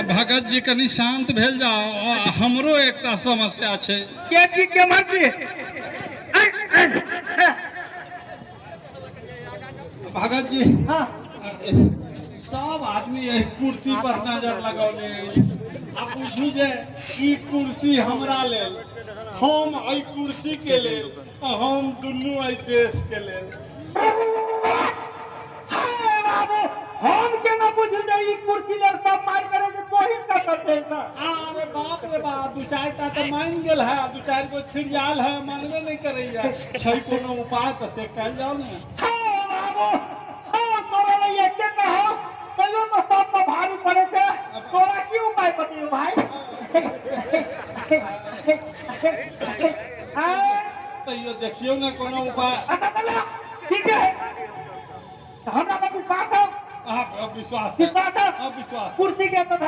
भगत जी कनी शांत भेल जाओ, हमरो एक समस्या छे। के जी के मर्जी? भगत जी हाँ सब आदमी यही कुर्सी पर नजर लगौले आ पूछू जे ई कुर्सी हमरा लेल, हम एई कुर्सी के लेल, हम दुनू एई देश के लेल। हम के ना बुझू जे ई कुर्सी ले सब मार करे के कोई सकत है ना। अरे बाप रे बाप, दू चार टा तो मान गेल है, दू चार गो छिड़ियाल है, मानबे नहीं करैया। छै कोनो उपाय तो से कल जाओ ना। बाबू हां तोरा ले एके कहो कहियो तो सब पर भारी पड़े छे, तोरा की उपाय बतियो भाई? तैयो देखियो ना कोनो उपाय। ठीक है हमरा पर विश्वास है? हां विश्वास है विश्वास। कुर्सी के अंदर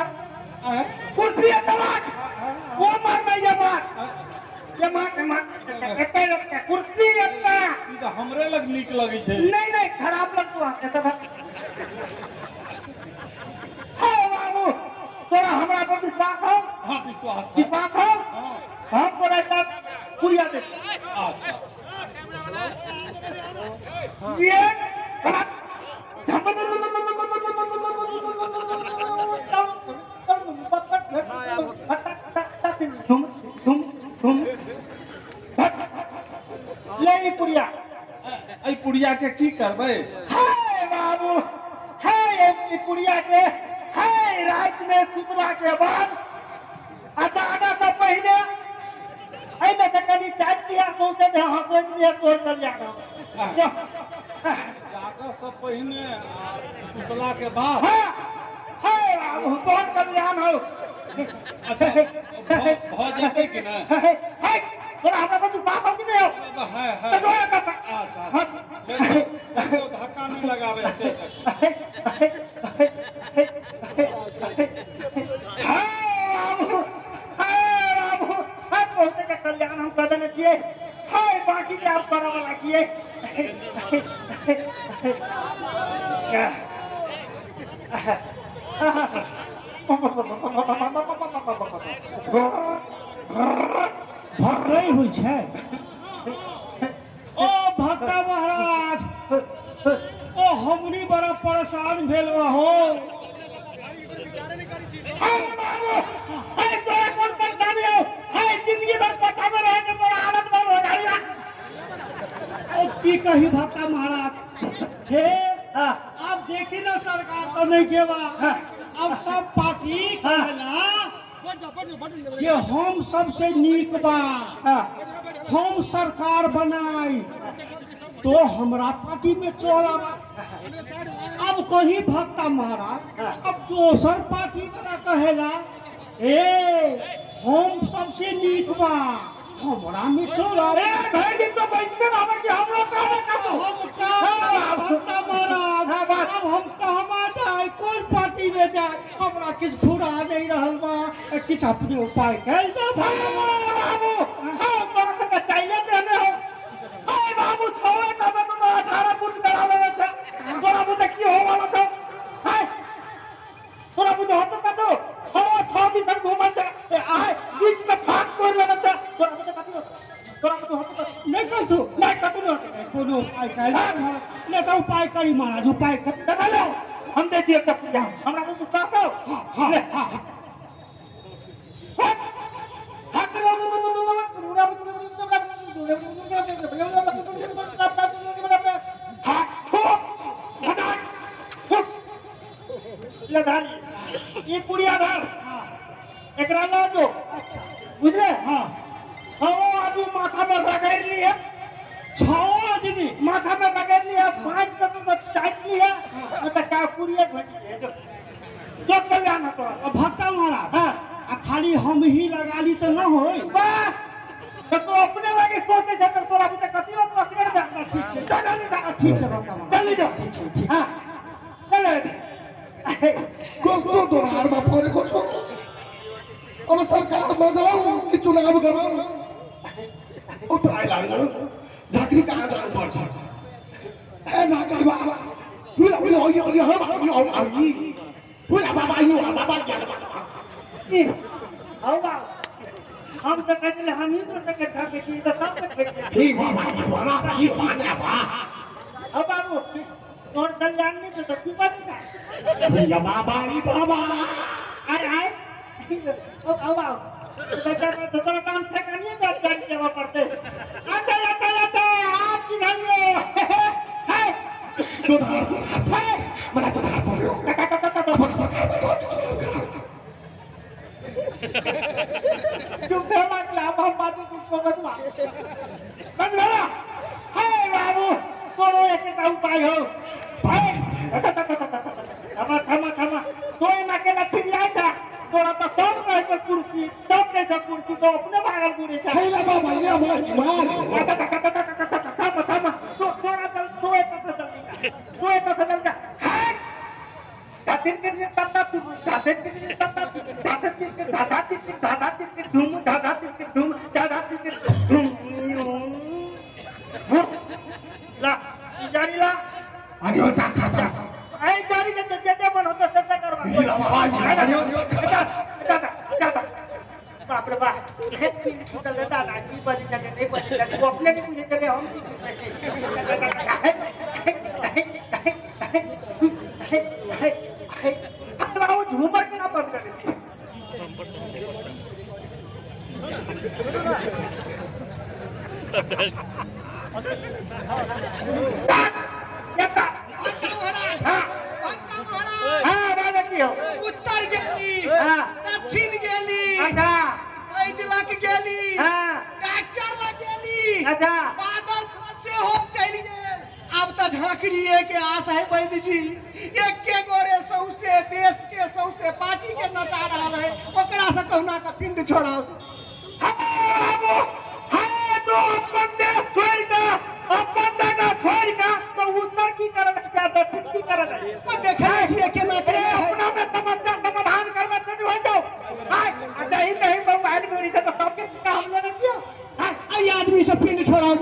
कुर्सी है तलाक वो मार में ये मार कुर्सी एकटा ई तो हमरे लग नीक लगे छे। नहीं खराब लगतो है। हां बाबू तोरा हमरा पर विश्वास है? हां विश्वास है हम तोरा का पुरिया दे। अच्छा ये ले पुड़िया आई पुड़िया के की करबे? हाय बाबू हाय पुड़िया के हाय रात में सुतला के बाद अचानक से पहले आई में से कभी चाय पिया सोचे थे हम सोच लिए तोड़ कर जाना जागा से पहले सुतला के बाद। हाय बाबू बहुत कल्याण हो। अच्छा हो जाते कि ना? हाय तोरा हमरा पर विश्वास हो कि नहीं हो? है अच्छा तो धक्का नहीं लगावे से बहुते का कल्याण हम कर देने छिए। हाय बाकी के आप करे वाला छिए। भर नहीं हुई है। ओ भक्ता महाराज ओ हमनी बड़ा परेशान भेल हो। हाय बाबू हाय तोरा कौन परेशानी हो? हाय जिंदगी भर पता में रह के तोरा हालत में हो जाएगा। ओ की कही भक्ता महाराज हे आप देखी ना सरकार तो नहीं केवा अब सब पार्टी कहला कि हम सबसे नीक बा, हम सरकार बनाई तो हमरा पार्टी में चोरा। अब कहीं भक्ता महाराज अब दोसर पार्टी करा कहेला हम सबसे नीक बा हमरा में चोरा। तो बैठते बाबा कि हमरा भक्ता महाराज अब हम कहवा जाए, कौन पार्टी में जाए, हमरा किस फुरा नहीं रहल बा, किस अपने उपाय कर दे बाबू। हां तोरा के चाहिए देने हो। हाय बाबू छोड़े तब तो 18 फुट करावे छै। तोरा बुझे की हो वाला छ? हाय तोरा बुझे हो तो कतो 6 दिन तक घुमन छै। आय बीच में फाक कोई लेना छ। तोरा बुझे कतो तोरा बुझे हो तो नहीं कर तू नहीं कतो न कोनो उपाय कर ले तो उपाय करी महाराज उपाय कर चलो हम देखिए एक पूजा हमरा को विश्वास हो। हां ये पुड़िया धर एकरा ला दो। अच्छा बुझले? हां 6 आदमी माथा में रगड़ लिए, 6 आदमी माथा में रगड़ लिया, 5 तो चाट लिया मतलब का पुड़िया घटी है जो कल्याण है तोरा। भक्ता महाराज हां खाली हम ही लगा ली तो न होई। बस तो अपने लगे सोचे थे तो तोरा बुझे कति बात पकड़ जा। ठीक है ठीक है भक्ता महाराज चली जाओ। ठीक हां चलो Gosto do arma, pode continuar. अब सरकार में जाऊं कि चुनाव कराऊं उठाए लाग्नु झाँक्री कहाँ जानु पर्छ ए झाँक्री बाबा होगा हम तो कहते हम ही तो सके ठाके की तो सब ठीक है ठीक बाबा ये माने बा अब बाबू और कल्याण में तो तू बात का या बाबा ये बाबा आए ओ आओ तो काम से करनी तो जाके जमा पड़ते अच्छा आप की भाई है तो है मला तो धार पड़ो बस सरकार में जाओ चुप है मत ला हम बात को बदवा बदला हे बाबू कोनो एक का उपाय हो हे थमा कोई ना के ना छिड़िया था तोरा तो सब कहे के कुर्सी सब कहे के कुर्सी तो अपने भागल पूरी था हे ला बाबा ये मार थमा तो तोरा चल तो एक से जल्दी है दातिन के तत्ता दातिन के तत्ता दातिन के धूम ला जारी ला आणि होता खाता आई जारी के जे बन होता सब करवा ये बाबा बाप रे बाप हे निकल देता ना की बजी चले नहीं बजी चले वो अपने नहीं पूछे चले हम की वो झूमर के ना बंद कर देते उत्तर गेली दक्षिण गेली अच्छा दिलक गेली हाँ डॉक्टर लग गेली अच्छा बादल से हो चली गेल अब तो झांकड़िए के आस है वैद्य जी एक के गोरे सौसे देश के सौसे पार्टी के नचा रहा है ओकरा से कहना का पिंड छोड़ाओ तो अपन देश छोड़ के अपन जगह छोड़ के तो उत्तर की करल चाह दक्षिण की करल वो देखे छिए केना करे अपना में समस्या समाधान करबे तो हो जाओ हां अच्छा ही नहीं मोबाइल में से तो सबके काम लेना चाहिए हां आई आदमी से पिंड छोड़ाओ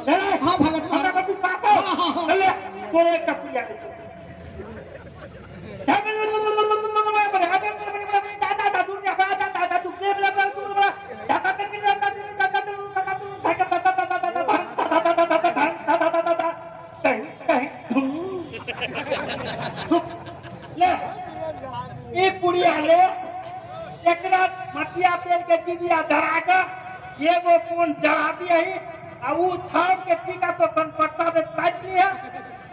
ले ले हां भगत हमरा को विश्वास हो ले कोई एक टपुरिया दे मटिया तेल के डिबिया धरा के एगो फोन जला दिए ही आ उ छाप के टीका तो कनपट्टा में साज दी है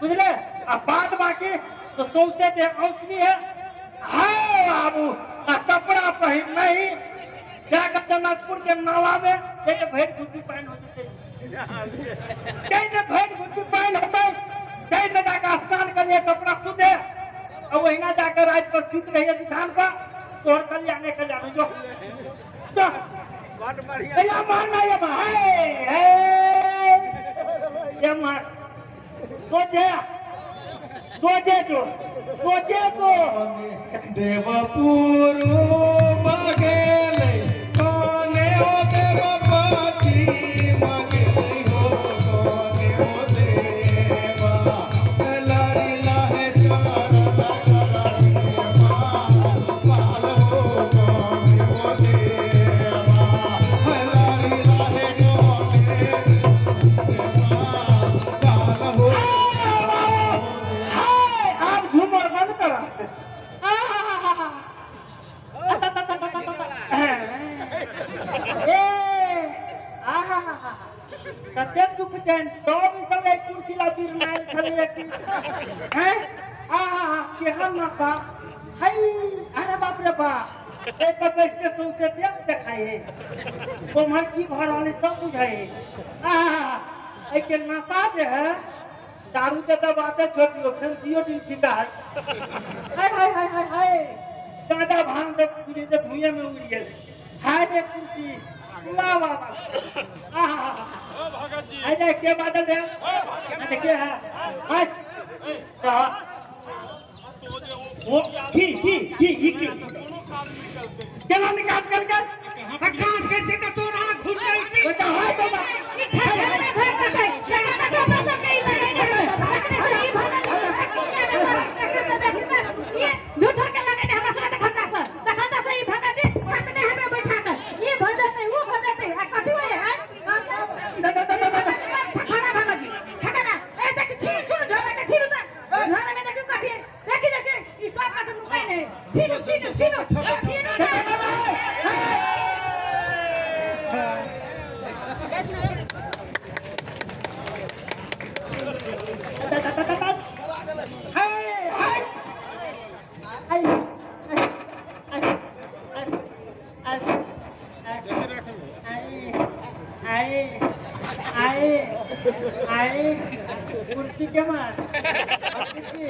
बुझले आ बाद बाकी तो सौसे दे औसली है हाय बाबू आ कपड़ा पहन नहीं जाकर जनकपुर के नाला में एक भेड़ गुटी पहन हो जते कहीं न भेड़ गुटी पहन होते कहीं न जाकर स्नान करिए कपड़ा सुधे और वही ना जाकर रात पर सूत रहिए बिछान का तोड़ कल्याण जो बढ़िया मारना ये मार सोचे तो देवपुर मगेले कोने हो देवपति मगेले हो कोने हो देवा लारी लाहे चारा पाल हो कोने हो देवा लारी लाहे कोने पाल हो आप झूमर बंद करा कते सुख चैन तो भी सब एक कुर्सी ला बिरनाल छले हैं केहन नशा हाय अरे बाप रे बाप एक बैठते सौसे देश देखाए कोमल की भरल सब बुझाए ए के नशा जे है दारू के तो बातें छोड़ियो फैंसियो दिन फीका है हाय दादा भांग दे पूरी दे धुएं में उड़ गेल हाय रे कुर्सी वाह वाह भगत जी आ जाए के बादल है देखिए है हाय वो की केना निकाल करके कांच कैसे का तोड़ा घुल गई बेटा हाय बाबा ये झूठा के लगे हमरा साथ खंडा से ही भागा दे अपने हमें बैठा कर ये भजन नहीं वो भजन नहीं आ कथि होय है खड़ा भागा जी खड़ा ना ए देख छीन छुन झोला के छीन उतार झोला में देखो कथि है देखी देखी इस बात का तो मुकाई नहीं छीन छीन छीन छीन कुर्सी के मार कुर्सी